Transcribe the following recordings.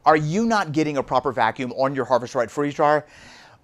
Are you not getting a proper vacuum on your Harvest Right freeze dryer?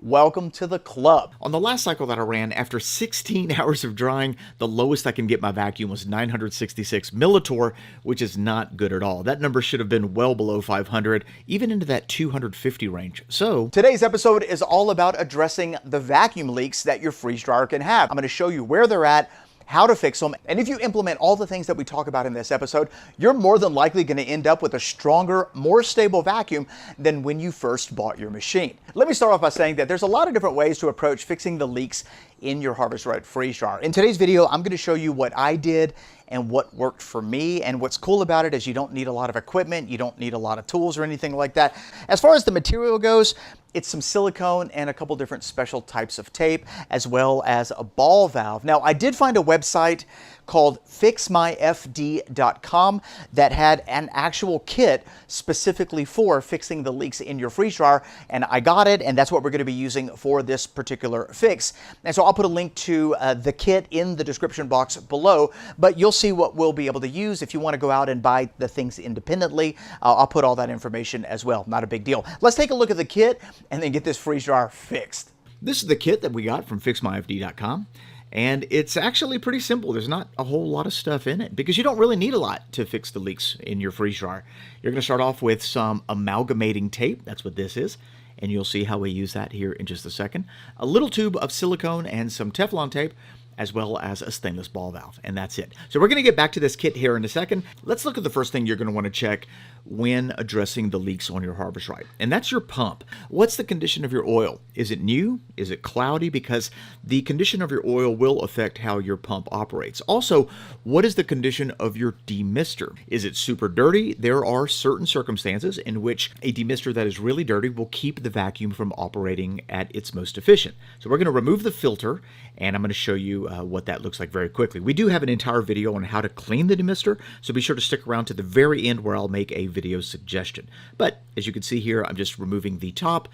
Welcome to the club. On the last cycle that I ran, after 16 hours of drying, the lowest I can get my vacuum was 966 millitorr, which is not good at all. That number should have been well below 500, even into that 250 range. So today's episode is all about addressing the vacuum leaks that your freeze dryer can have. I'm going to show you where they're at, how to fix them, and if you implement all the things that we talk about in this episode, you're more than likely going to end up with a stronger, more stable vacuum than when you first bought your machine. Let me start off by saying that there's a lot of different ways to approach fixing the leaks in your Harvest Right freeze dryer. In today's video, I'm going to show you what I did and what worked for me. And what's cool about it is you don't need a lot of equipment, you don't need a lot of tools or anything like that. As far as the material goes, it's some silicone and a couple different special types of tape, as well as a ball valve. Now, I did find a website called fixmyfd.com that had an actual kit specifically for fixing the leaks in your freeze dryer, and I got it, and that's what we're going to be using for this particular fix. And so I'll put a link to the kit in the description box below, but you'll see what we'll be able to use. If you want to go out and buy the things independently, I'll put all that information as well. Not a big deal. Let's take a look at the kit and then get this freeze dryer fixed. this is the kit that we got from fixmyfd.com. And it's actually pretty simple. There's not a whole lot of stuff in it because you don't really need a lot to fix the leaks in your freeze dryer. You're going to start off with some amalgamating tape. That's what this is. And you'll see how we use that here in just a second. A little tube of silicone and some Teflon tape, as well as a stainless ball valve, and that's it. So we're going to get back to this kit here in a second. Let's look at the first thing you're going to want to check when addressing the leaks on your Harvest Right, and that's your pump. What's the condition of your oil? Is it new? Is it cloudy? Because the condition of your oil will affect how your pump operates. Also, what is the condition of your demister? Is it super dirty? There are certain circumstances in which a demister that is really dirty will keep the vacuum from operating at its most efficient. So we're going to remove the filter, and I'm going to show you what that looks like very quickly. We do have an entire video on how to clean the demister, so be sure to stick around to the very end where I'll make a video suggestion. But as you can see here, I'm just removing the top,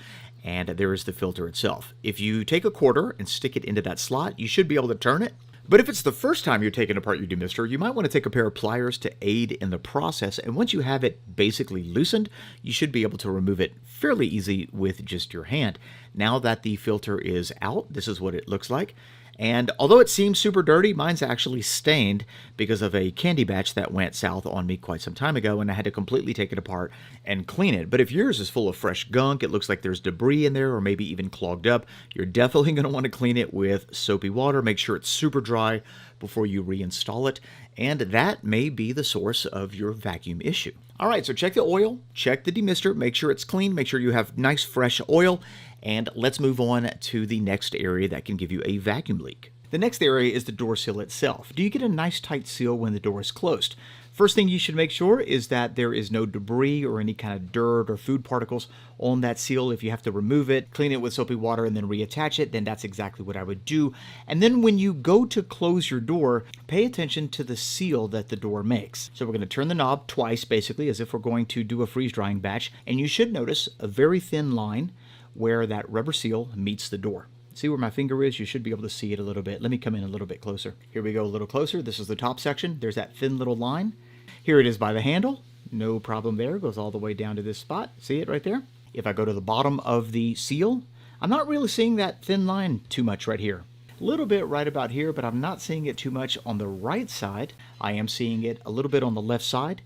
and there is the filter itself. If you take a quarter and stick it into that slot, you should be able to turn it. But if it's the first time you're taking apart your demister, you might want to take a pair of pliers to aid in the process. And once you have it basically loosened, you should be able to remove it fairly easy with just your hand. Now that the filter is out, this is what it looks like. And although it seems super dirty, mine's actually stained because of a candy batch that went south on me quite some time ago, and I had to completely take it apart and clean it. But if yours is full of fresh gunk, it looks like there's debris in there or maybe even clogged up, you're definitely going to want to clean it with soapy water. Make sure it's super dry before you reinstall it, and that may be the source of your vacuum issue. All right, so check the oil, check the demister, make sure it's clean, make sure you have nice fresh oil, and let's move on to the next area that can give you a vacuum leak. The next area is the door seal itself. Do you get a nice tight seal when the door is closed? First thing you should make sure is that there is no debris or any kind of dirt or food particles on that seal. If you have to remove it, clean it with soapy water and then reattach it, then that's exactly what I would do. And then when you go to close your door, pay attention to the seal that the door makes. So we're going to turn the knob twice, basically, as if we're going to do a freeze drying batch. And you should notice a very thin line where that rubber seal meets the door. See where my finger is? You should be able to see it a little bit. Let me come in a little bit closer. Here we go, a little closer. This is the top section. There's that thin little line. Here it is by the handle. No problem there. Goes all the way down to this spot. See it right there? If I go to the bottom of the seal, I'm not really seeing that thin line too much right here. A little bit right about here, but I'm not seeing it too much on the right side. I am seeing it a little bit on the left side,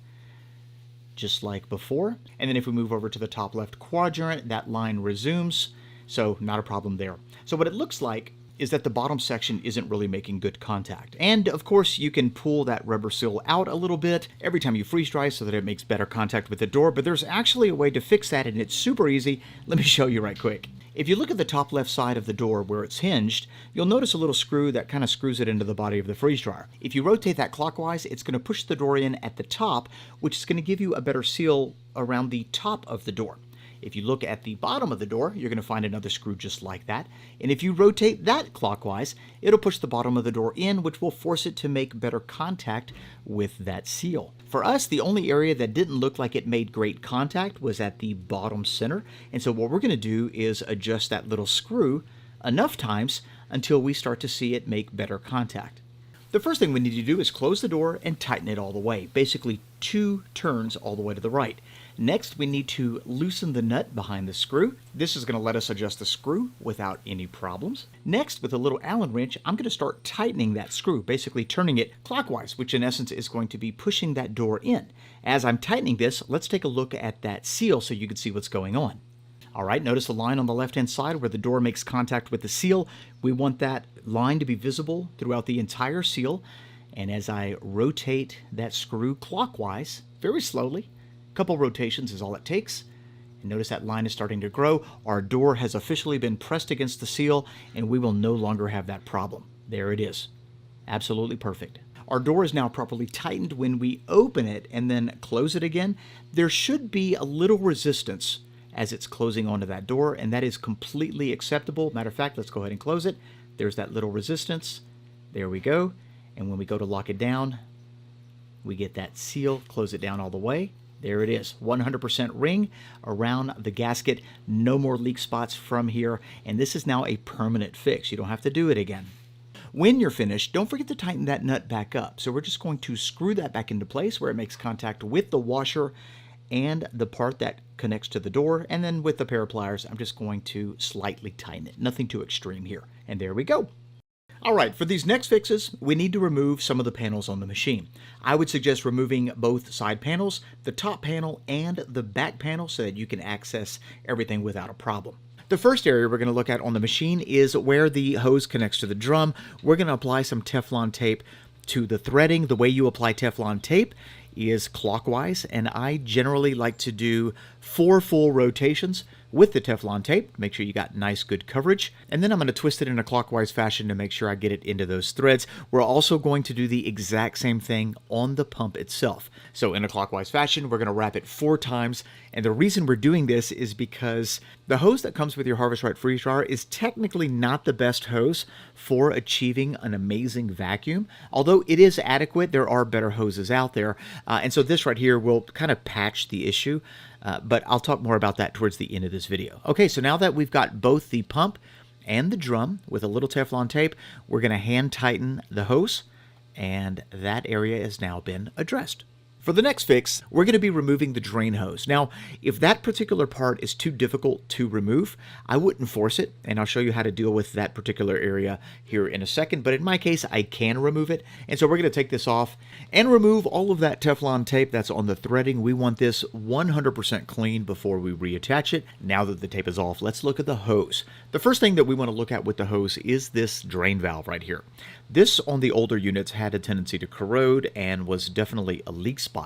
just like before. And then if we move over to the top left quadrant, that line resumes. So not a problem there. So what it looks like is that the bottom section isn't really making good contact. And of course you can pull that rubber seal out a little bit every time you freeze dry so that it makes better contact with the door, but there's actually a way to fix that, and it's super easy. Let me show you right quick. If you look at the top left side of the door where it's hinged, you'll notice a little screw that kind of screws it into the body of the freeze dryer. If you rotate that clockwise, it's going to push the door in at the top, which is going to give you a better seal around the top of the door. If you look at the bottom of the door, you're going to find another screw just like that. And if you rotate that clockwise, it'll push the bottom of the door in, which will force it to make better contact with that seal. For us, the only area that didn't look like it made great contact was at the bottom center. And so what we're going to do is adjust that little screw enough times until we start to see it make better contact. The first thing we need to do is close the door and tighten it all the way, basically 2 turns all the way to the right. Next, we need to loosen the nut behind the screw. This is going to let us adjust the screw without any problems. Next, with a little Allen wrench, I'm going to start tightening that screw, basically turning it clockwise, which in essence is going to be pushing that door in. As I'm tightening this, let's take a look at that seal so you can see what's going on. All right, notice the line on the left-hand side where the door makes contact with the seal. We want that line to be visible throughout the entire seal. And as I rotate that screw clockwise, very slowly, a couple rotations is all it takes. And notice that line is starting to grow. Our door has officially been pressed against the seal, and we will no longer have that problem. There it is. Absolutely perfect. Our door is now properly tightened. When we open it and then close it again, there should be a little resistance as it's closing onto that door, and that is completely acceptable. Matter of fact, let's go ahead and close it. There's that little resistance. There we go. And when we go to lock it down, we get that seal, close it down all the way. There it is, 100% ring around the gasket. No more leak spots from here, and this is now a permanent fix. You don't have to do it again. When you're finished, don't forget to tighten that nut back up. So we're just going to screw that back into place where it makes contact with the washer and the part that connects to the door, and then with a pair of pliers, I'm just going to slightly tighten it. Nothing too extreme here. And there we go. All right, for these next fixes, we need to remove some of the panels on the machine. I would suggest removing both side panels, the top panel and the back panel, so that you can access everything without a problem. The first area we're going to look at on the machine is where the hose connects to the drum. We're going to apply some Teflon tape to the threading. The way you apply Teflon tape is clockwise, and I generally like to do 4 full rotations with the Teflon tape. Make sure you got nice good coverage, and then I'm going to twist it in a clockwise fashion to make sure I get it into those threads. We're also going to do the exact same thing on the pump itself. So in a clockwise fashion, we're going to wrap it 4 times, and the reason we're doing this is because the hose that comes with your Harvest Right freeze dryer is technically not the best hose for achieving an amazing vacuum. Although it is adequate, there are better hoses out there, and so this right here will kind of patch the issue. But I'll talk more about that towards the end of this video. Okay, so now that we've got both the pump and the drum with a little Teflon tape, we're going to hand tighten the hose, and that area has now been addressed. For the next fix, we're going to be removing the drain hose. Now, if that particular part is too difficult to remove, I wouldn't force it, and I'll show you how to deal with that particular area here in a second. But in my case, I can remove it, and so we're going to take this off and remove all of that Teflon tape that's on the threading. We want this 100% clean before we reattach it. Now that the tape is off, let's look at the hose. The first thing that we want to look at with the hose is this drain valve right here. This on the older units had a tendency to corrode and was definitely a leak spot.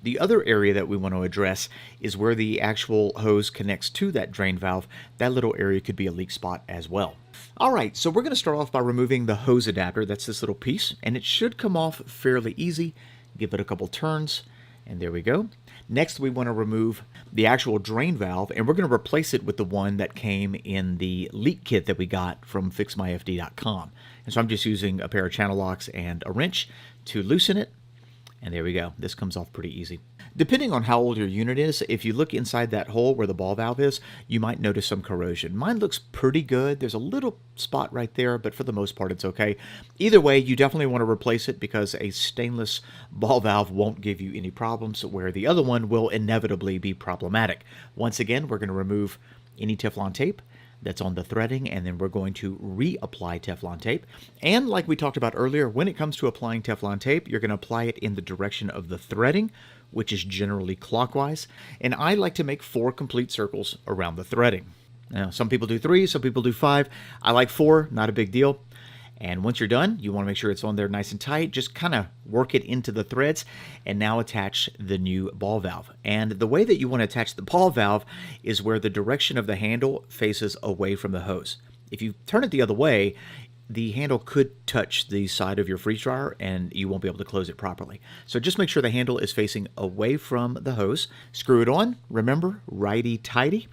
The other area that we want to address is where the actual hose connects to that drain valve. That little area could be a leak spot as well. All right, so we're going to start off by removing the hose adapter. That's this little piece, and it should come off fairly easy. Give it a couple turns, and there we go. Next, we want to remove the actual drain valve, and we're going to replace it with the one that came in the leak kit that we got from fixmyfd.com. And so I'm just using a pair of channel locks and a wrench to loosen it. And there we go. This comes off pretty easy. Depending on how old your unit is, if you look inside that hole where the ball valve is, you might notice some corrosion. Mine looks pretty good. There's a little spot right there, but for the most part, it's okay. Either way, you definitely want to replace it because a stainless ball valve won't give you any problems, where the other one will inevitably be problematic. Once again, we're going to remove any Teflon tape that's on the threading, and then we're going to reapply Teflon tape. And like we talked about earlier, when it comes to applying Teflon tape, you're going to apply it in the direction of the threading, which is generally clockwise. And I like to make 4 complete circles around the threading. Now, some people do 3, some people do 5. I like 4, not a big deal. And once you're done, you want to make sure it's on there nice and tight. Just kind of work it into the threads, and now attach the new ball valve. And the way that you want to attach the ball valve is where the direction of the handle faces away from the hose. If you turn it the other way, the handle could touch the side of your freeze dryer and you won't be able to close it properly. So just make sure the handle is facing away from the hose. Screw it on. Remember, righty-tighty.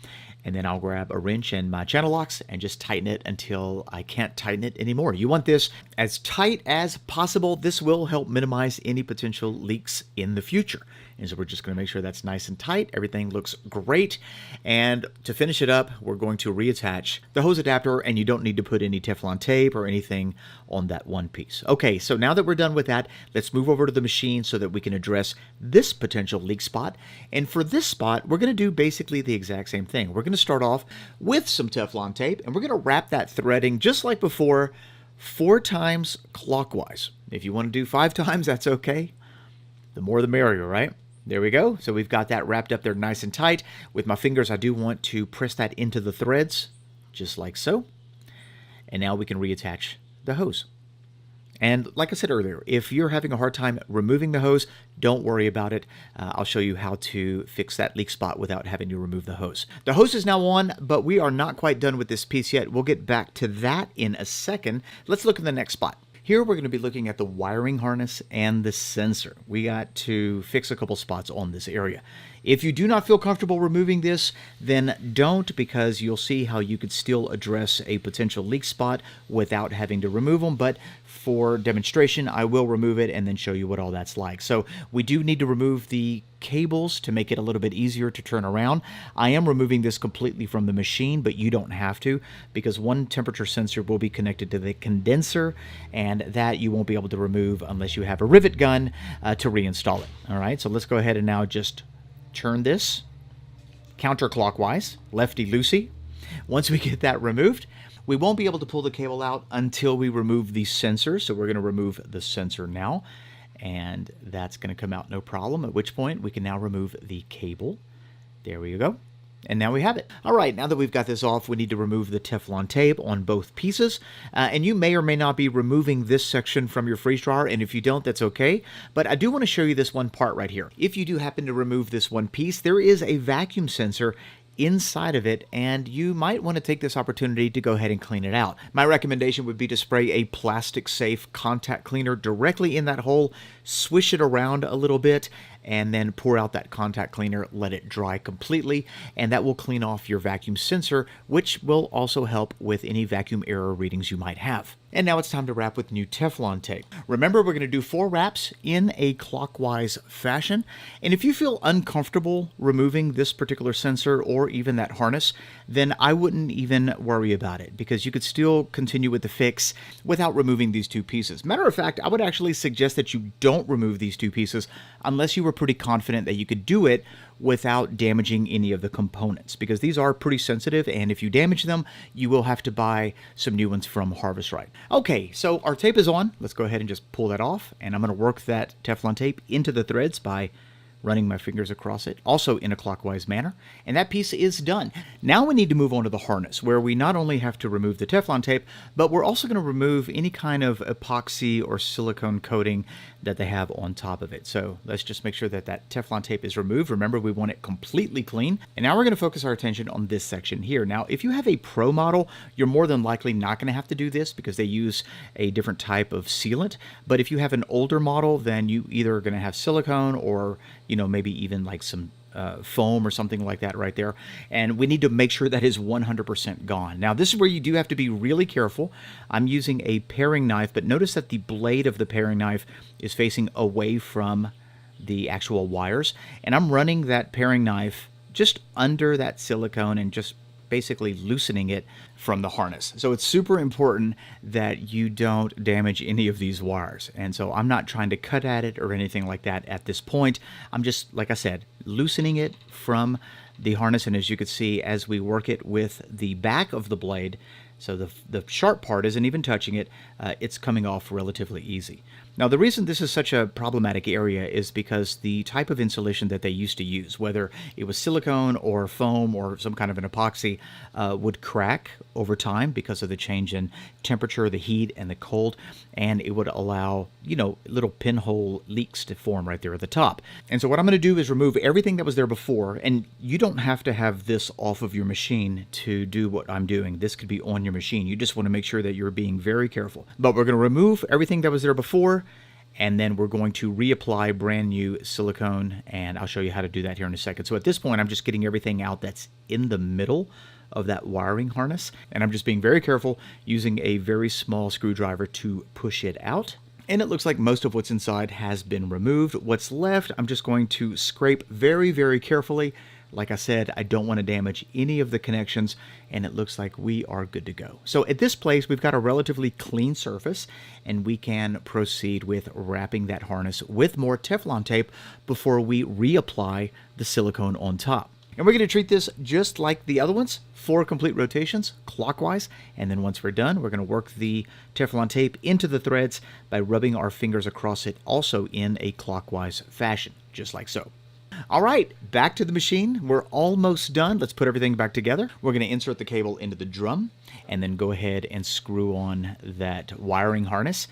And then I'll grab a wrench and my channel locks and just tighten it until I can't tighten it anymore. You want this as tight as possible. This will help minimize any potential leaks in the future. And so we're just going to make sure that's nice and tight. Everything looks great. And to finish it up, we're going to reattach the hose adapter, and you don't need to put any Teflon tape or anything on that one piece. Okay, so now that we're done with that, let's move over to the machine so that we can address this potential leak spot. And for this spot, we're going to do basically the exact same thing. We're going to start off with some Teflon tape, and we're going to wrap that threading just like before, 4 times clockwise. If you want to do 5 times, that's okay. The more the merrier, right? There we go. So we've got that wrapped up there nice and tight. With my fingers, I do want to press that into the threads, just like so. And now we can reattach the hose. And like I said earlier, if you're having a hard time removing the hose, don't worry about it. I'll show you how to fix that leak spot without having to remove the hose. The hose is now on, but we are not quite done with this piece yet. We'll get back to that in a second. Let's look at the next spot. Here we're going to be looking at the wiring harness and the sensor. We got to fix a couple spots on this area. If you do not feel comfortable removing this, then don't, because you'll see how you could still address a potential leak spot without having to remove them. But for demonstration, I will remove it and then show you what all that's like. So we do need to remove the cables to make it a little bit easier to turn around. I am removing this completely from the machine, but you don't have to, because one temperature sensor will be connected to the condenser, and that you won't be able to remove unless you have a rivet gun to reinstall it. All right, so let's go ahead and now just turn this counterclockwise, lefty-loosey. Once we get that removed, we won't be able to pull the cable out until we remove the sensor. So we're going to remove the sensor now, and that's going to come out no problem, at which point we can now remove the cable. There we go. And now we have it. All right, now that we've got this off, we need to remove the Teflon tape on both pieces. And you may or may not be removing this section from your freeze dryer, and if you don't, that's okay. But I do want to show you this one part right here. If you do happen to remove this one piece, there is a vacuum sensor inside of it, and you might want to take this opportunity to go ahead and clean it out. My recommendation would be to spray a plastic safe contact cleaner directly in that hole, swish it around a little bit, and then pour out that contact cleaner, let it dry completely, and that will clean off your vacuum sensor, which will also help with any vacuum error readings you might have. And now it's time to wrap with new Teflon tape. Remember, we're going to do 4 wraps in a clockwise fashion, and if you feel uncomfortable removing this particular sensor or even that harness, then I wouldn't even worry about it, because you could still continue with the fix without removing these 2 pieces. Matter of fact, I would actually suggest that you don't remove these 2 pieces unless you were pretty confident that you could do it without damaging any of the components, because these are pretty sensitive, and if you damage them, you will have to buy some new ones from Harvest Right. Okay, so our tape is on. Let's go ahead and just pull that off, and I'm going to work that Teflon tape into the threads by running my fingers across it, also in a clockwise manner, and that piece is done. Now we need to move on to the harness, where we not only have to remove the Teflon tape, but we're also going to remove any kind of epoxy or silicone coating that they have on top of it. So let's just make sure that that Teflon tape is removed. Remember, we want it completely clean. And now we're going to focus our attention on this section here. Now, if you have a Pro model, you're more than likely not going to have to do this because they use a different type of sealant. But if you have an older model, then you either are going to have silicone or, you know, maybe even like some foam or something like that right there. And we need to make sure that is 100% gone. Now, this is where you do have to be really careful. I'm using a paring knife, but notice that the blade of the paring knife is facing away from the actual wires. And I'm running that paring knife just under that silicone and just basically loosening it from the harness. So it's super important that you don't damage any of these wires. And so I'm not trying to cut at it or anything like that at this point. I'm just, like I said, loosening it from the harness. And as you can see, as we work it with the back of the blade, so the sharp part isn't even touching it, it's coming off relatively easy. Now, the reason this is such a problematic area is because the type of insulation that they used to use, whether it was silicone or foam or some kind of an epoxy, would crack over time because of the change in temperature, the heat, and the cold, and it would allow, you know, little pinhole leaks to form right there at the top. And so what I'm going to do is remove everything that was there before, and you don't have to have this off of your machine to do what I'm doing. This could be on your machine. You just want to make sure that you're being very careful. But we're going to remove everything that was there before, and then we're going to reapply brand new silicone, and I'll show you how to do that here in a second. So at this point, I'm just getting everything out that's in the middle of that wiring harness, and I'm just being very careful using a very small screwdriver to push it out. And it looks like most of what's inside has been removed. What's left, I'm just going to scrape very, very carefully. Like I said, I don't want to damage any of the connections, and it looks like we are good to go. So at this place, we've got a relatively clean surface, and we can proceed with wrapping that harness with more Teflon tape before we reapply the silicone on top. And we're going to treat this just like the other ones, 4 complete rotations clockwise, and then once we're done, we're going to work the Teflon tape into the threads by rubbing our fingers across it, also in a clockwise fashion, just like so. All right, back to the machine. We're almost done. Let's put everything back together. We're going to insert the cable into the drum and then go ahead and screw on that wiring harness.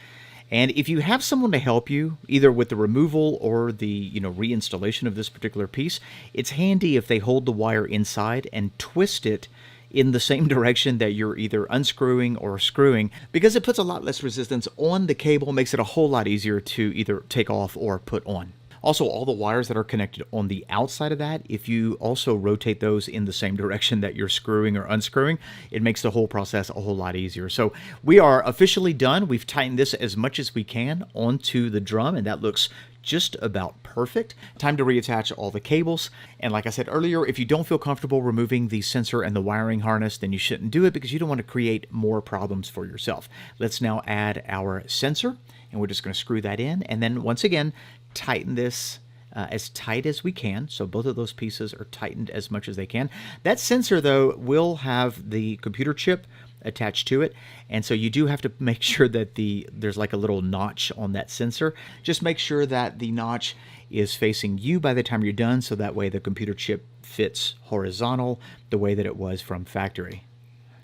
And if you have someone to help you, either with the removal or the reinstallation of this particular piece, it's handy if they hold the wire inside and twist it in the same direction that you're either unscrewing or screwing, because it puts a lot less resistance on the cable, makes it a whole lot easier to either take off or put on. Also, all the wires that are connected on the outside of that, if you also rotate those in the same direction that you're screwing or unscrewing, it makes the whole process a whole lot easier. So we are officially done. We've tightened this as much as we can onto the drum, and that looks just about perfect. Time to reattach all the cables. And like I said earlier, if you don't feel comfortable removing the sensor and the wiring harness, then you shouldn't do it because you don't want to create more problems for yourself. Let's now add our sensor, and we're just going to screw that in. And then once again, tighten this as tight as we can. So both of those pieces are tightened as much as they can. That sensor, though, will have the computer chip attached to it, and so you do have to make sure that there's like a little notch on that sensor. Just make sure that the notch is facing you by the time you're done, so that way the computer chip fits horizontal the way that it was from factory.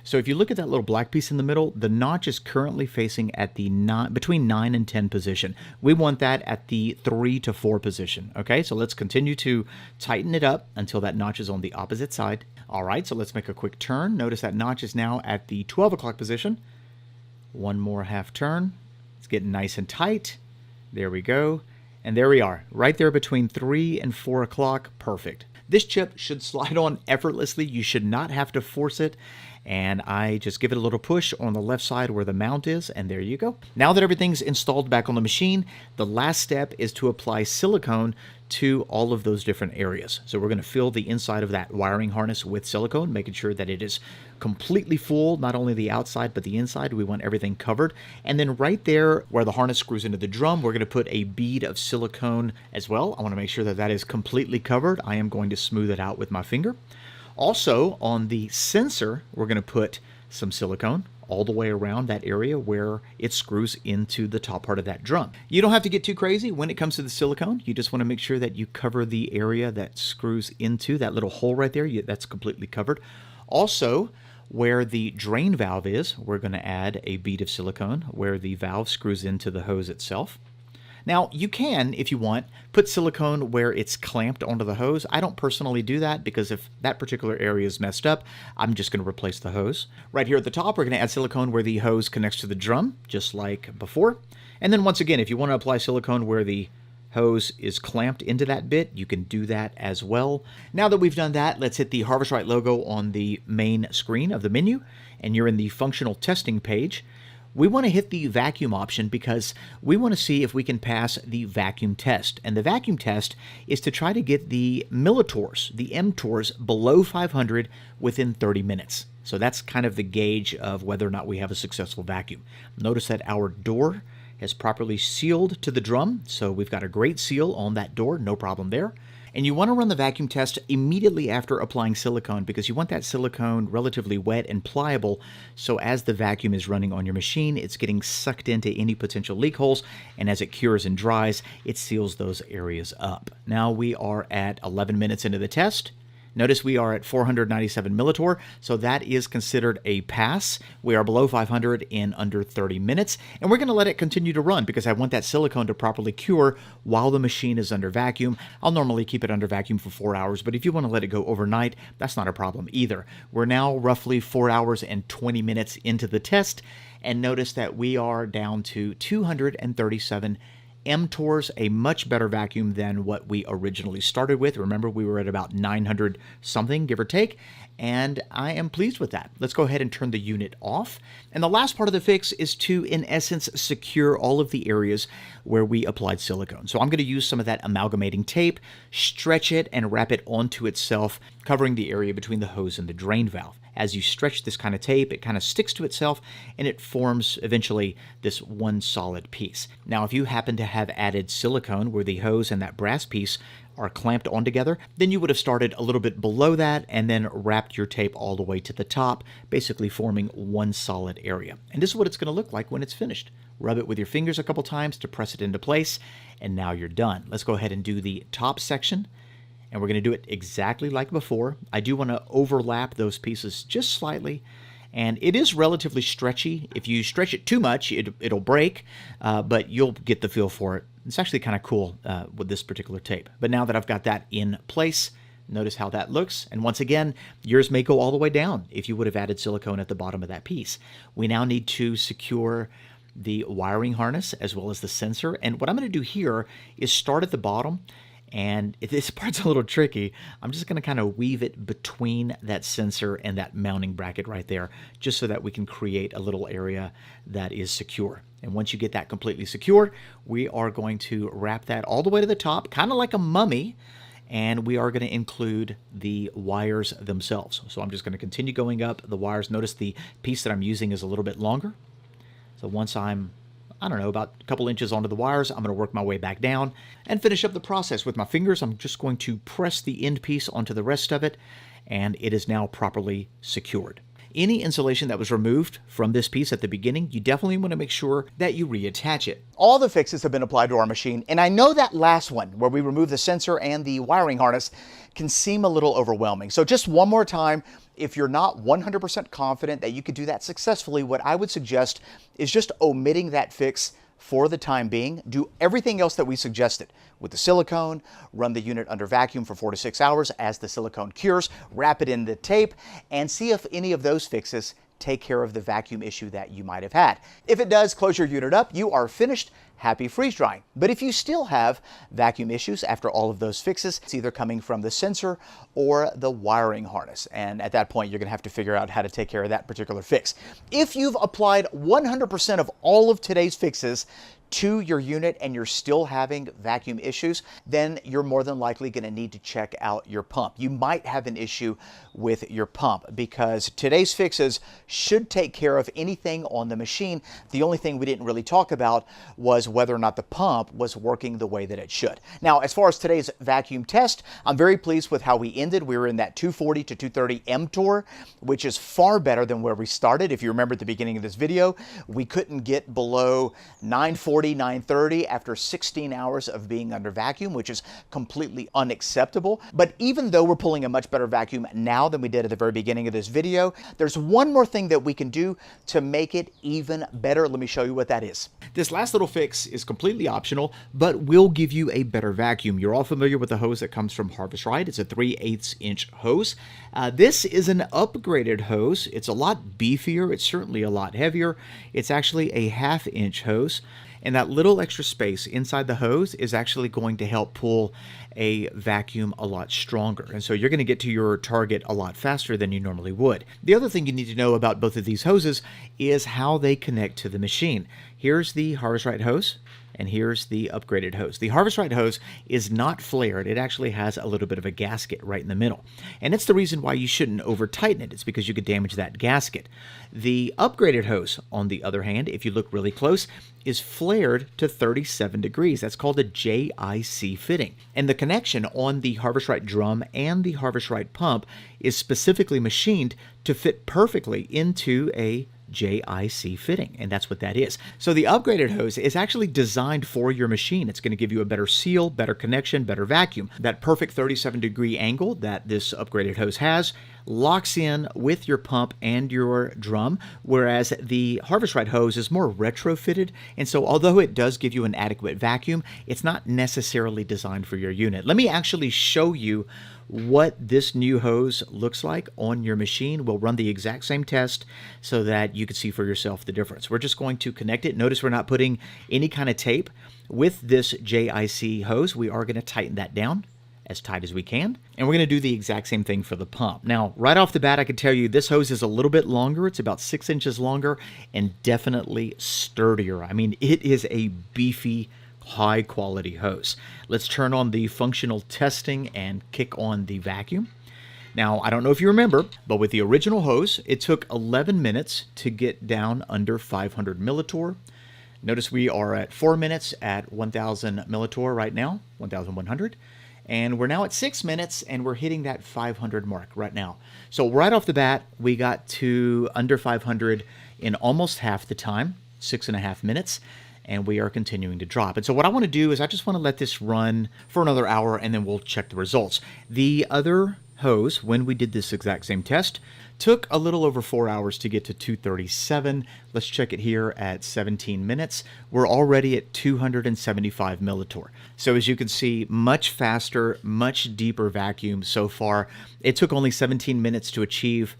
So if you look at that little black piece in the middle, the notch is currently facing at the between 9 and 10 position. We want that at the 3 to 4 position. Okay, so let's continue to tighten it up until that notch is on the opposite side. All right, so let's make a quick turn. Notice that notch is now at the 12 o'clock position. One more half turn. It's getting nice and tight. There we go. And there we are, right there between 3 and 4 o'clock. Perfect. This chip should slide on effortlessly. You should not have to force it. And I just give it a little push on the left side where the mount is, and there you go. Now that everything's installed back on the machine, the last step is to apply silicone to all of those different areas. So we're going to fill the inside of that wiring harness with silicone, making sure that it is completely full, not only the outside but the inside. We want everything covered. And then right there where the harness screws into the drum, we're going to put a bead of silicone as well. I want to make sure that that is completely covered. I am going to smooth it out with my finger. Also, on the sensor, we're going to put some silicone all the way around that area where it screws into the top part of that drum. You don't have to get too crazy when it comes to the silicone. You just want to make sure that you cover the area that screws into that little hole right there. That's completely covered. Also, where the drain valve is, we're going to add a bead of silicone where the valve screws into the hose itself. Now, you can, if you want, put silicone where it's clamped onto the hose. I don't personally do that because if that particular area is messed up, I'm just going to replace the hose. Right here at the top, we're going to add silicone where the hose connects to the drum, just like before. And then once again, if you want to apply silicone where the hose is clamped into that bit, you can do that as well. Now that we've done that, let's hit the Harvest Right logo on the main screen of the menu, and you're in the functional testing page. We want to hit the vacuum option because we want to see if we can pass the vacuum test. And the vacuum test is to try to get the millitors, the mTors, below 500 within 30 minutes. So that's kind of the gauge of whether or not we have a successful vacuum. Notice that our door has properly sealed to the drum, so we've got a great seal on that door, no problem there. And you want to run the vacuum test immediately after applying silicone because you want that silicone relatively wet and pliable, so as the vacuum is running on your machine, it's getting sucked into any potential leak holes, and as it cures and dries, it seals those areas up. Now we are at 11 minutes into the test. Notice we are at 497 millitor, so that is considered a pass. We are below 500 in under 30 minutes, and we're going to let it continue to run because I want that silicone to properly cure while the machine is under vacuum. I'll normally keep it under vacuum for 4 hours, but if you want to let it go overnight, that's not a problem either. We're now roughly 4 hours and 20 minutes into the test, and notice that we are down to 237 mTOR's a much better vacuum than what we originally started with. Remember, we were at about 900 something, give or take, and I am pleased with that. Let's go ahead and turn the unit off. And the last part of the fix is to, in essence, secure all of the areas where we applied silicone. So I'm going to use some of that amalgamating tape, stretch it, and wrap it onto itself, covering the area between the hose and the drain valve. As you stretch this kind of tape, it kind of sticks to itself and it forms eventually this one solid piece. Now, if you happen to have added silicone where the hose and that brass piece are clamped on together, then you would have started a little bit below that and then wrapped your tape all the way to the top, basically forming one solid area. And this is what it's going to look like when it's finished. Rub it with your fingers a couple times to press it into place, and now you're done. Let's go ahead and do the top section. And we're going to do it exactly like before. I do want to overlap those pieces just slightly. And it is relatively stretchy. If you stretch it too much, it'll break, but you'll get the feel for it. It's actually kind of cool with this particular tape. But now that I've got that in place, notice how that looks. And once again, yours may go all the way down if you would have added silicone at the bottom of that piece. We now need to secure the wiring harness as well as the sensor. And what I'm going to do here is start at the bottom. And this part's a little tricky. I'm just going to kind of weave it between that sensor and that mounting bracket right there, just so that we can create a little area that is secure. And once you get that completely secure, we are going to wrap that all the way to the top, kind of like a mummy, and we are going to include the wires themselves. So I'm just going to continue going up the wires. Notice the piece that I'm using is a little bit longer. So once I'm about a couple inches onto the wires, I'm going to work my way back down and finish up the process with my fingers. I'm just going to press the end piece onto the rest of it, and it is now properly secured. Any insulation that was removed from this piece at the beginning, you definitely want to make sure that you reattach it. All the fixes have been applied to our machine, and I know that last one, where we remove the sensor and the wiring harness, can seem a little overwhelming. So just one more time, if you're not 100% confident that you could do that successfully, what I would suggest is just omitting that fix for the time being. Do everything else that we suggested with the silicone, run the unit under vacuum for 4 to 6 hours as the silicone cures, wrap it in the tape, and see if any of those fixes take care of the vacuum issue that you might have had. If it does, close your unit up, you are finished, happy freeze drying. But if you still have vacuum issues after all of those fixes, it's either coming from the sensor or the wiring harness. And at that point, you're gonna have to figure out how to take care of that particular fix. If you've applied 100% of all of today's fixes to your unit and you're still having vacuum issues, then you're more than likely going to need to check out your pump. You might have an issue with your pump because today's fixes should take care of anything on the machine. The only thing we didn't really talk about was whether or not the pump was working the way that it should. Now, as far as today's vacuum test, I'm very pleased with how we ended. We were in that 240 to 230 mTOR, which is far better than where we started. If you remember at the beginning of this video, we couldn't get below 940, 930 after 16 hours of being under vacuum, which is completely unacceptable. But even though we're pulling a much better vacuum now than we did at the very beginning of this video, there's one more thing that we can do to make it even better. Let me show you what that is. This last little fix is completely optional, but will give you a better vacuum. You're all familiar with the hose that comes from Harvest-Right. It's a 3/8 inch hose. This is an upgraded hose. It's a lot beefier. It's certainly a lot heavier. It's actually a 1/2 inch hose. And that little extra space inside the hose is actually going to help pull a vacuum a lot stronger. And so you're going to get to your target a lot faster than you normally would. The other thing you need to know about both of these hoses is how they connect to the machine. Here's the Harvest-Right hose, and here's the upgraded hose. The Harvest-Right hose is not flared. It actually has a little bit of a gasket right in the middle. And it's the reason why you shouldn't over-tighten it. It's because you could damage that gasket. The upgraded hose, on the other hand, if you look really close, is flared to 37 degrees. That's called a JIC fitting. And the connection on the Harvest-Right drum and the Harvest-Right pump is specifically machined to fit perfectly into a JIC fitting, and that's what that is. So the upgraded hose is actually designed for your machine. It's going to give you a better seal, better connection, better vacuum. That perfect 37-degree angle that this upgraded hose has locks in with your pump and your drum, whereas the Harvest Right hose is more retrofitted, and so although it does give you an adequate vacuum, it's not necessarily designed for your unit. Let me actually show you what this new hose looks like on your machine. We'll run the exact same test so that you can see for yourself the difference. We're just going to connect it. Notice we're not putting any kind of tape. With this JIC hose, we are going to tighten that down as tight as we can, and we're going to do the exact same thing for the pump. Now, right off the bat, I can tell you this hose is a little bit longer. It's about 6 inches longer and definitely sturdier. I mean, it is a beefy, high quality hose. Let's turn on the functional testing and kick on the vacuum. Now, I don't know if you remember, but with the original hose, it took 11 minutes to get down under 500 millitorr. Notice we are at 4 minutes at 1000 millitorr right now, 1100. And we're now at 6 minutes and we're hitting that 500 mark right now. So right off the bat, we got to under 500 in almost half the time, 6.5 minutes. And we are continuing to drop. And so what I want to do is I just want to let this run for another hour and then we'll check the results. The other hose, when we did this exact same test, took a little over 4 hours to get to 237. Let's check it here at 17 minutes. We're already at 275 millitorr. So as you can see, much faster, much deeper vacuum so far. It took only 17 minutes to achieve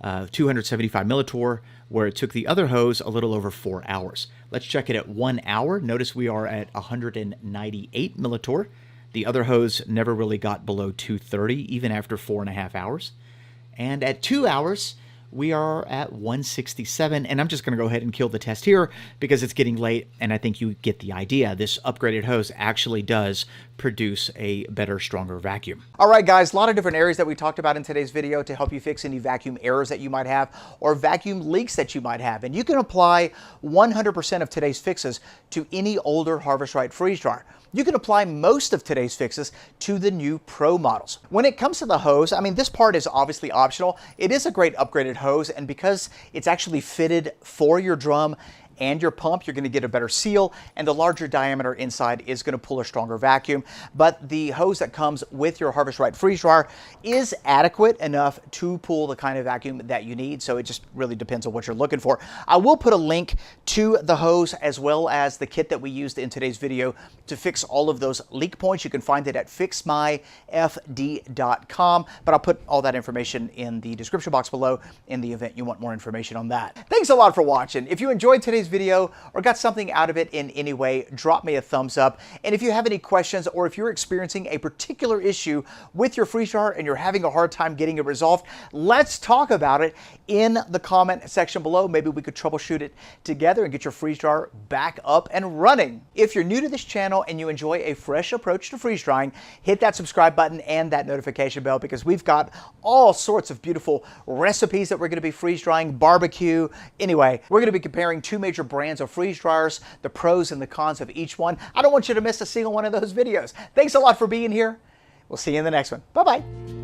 275 millitorr, where it took the other hose a little over 4 hours. Let's check it at 1 hour. Notice we are at 198 millitorr. The other hose never really got below 230, even after 4.5 hours. And at 2 hours, we are at 167, and I'm just going to go ahead and kill the test here because it's getting late, and I think you get the idea. This upgraded hose actually does produce a better, stronger vacuum. All right, guys, a lot of different areas that we talked about in today's video to help you fix any vacuum errors that you might have or vacuum leaks that you might have. And you can apply 100% of today's fixes to any older Harvest Right freeze dryer. You can apply most of today's fixes to the new Pro models. When it comes to the hose, I mean, this part is obviously optional. It is a great upgraded hose, and because it's actually fitted for your drum and your pump, you're going to get a better seal, and the larger diameter inside is going to pull a stronger vacuum. But the hose that comes with your Harvest Right freeze dryer is adequate enough to pull the kind of vacuum that you need, so it just really depends on what you're looking for. I will put a link to the hose as well as the kit that we used in today's video to fix all of those leak points. You can find it at fixmyfd.com, but I'll put all that information in the description box below in the event you want more information on that. Thanks a lot for watching. If you enjoyed today's video or got something out of it in any way, drop me a thumbs up. And if you have any questions or if you're experiencing a particular issue with your freeze dryer and you're having a hard time getting it resolved, let's talk about it in the comment section below. Maybe we could troubleshoot it together and get your freeze dryer back up and running. If you're new to this channel and you enjoy a fresh approach to freeze drying, hit that subscribe button and that notification bell because we've got all sorts of beautiful recipes that we're going to be freeze drying, barbecue. Anyway, we're going to be comparing two major brands of freeze dryers, the pros and the cons of each one. I don't want you to miss a single one of those videos. Thanks a lot for being here. We'll see you in the next one. Bye-bye.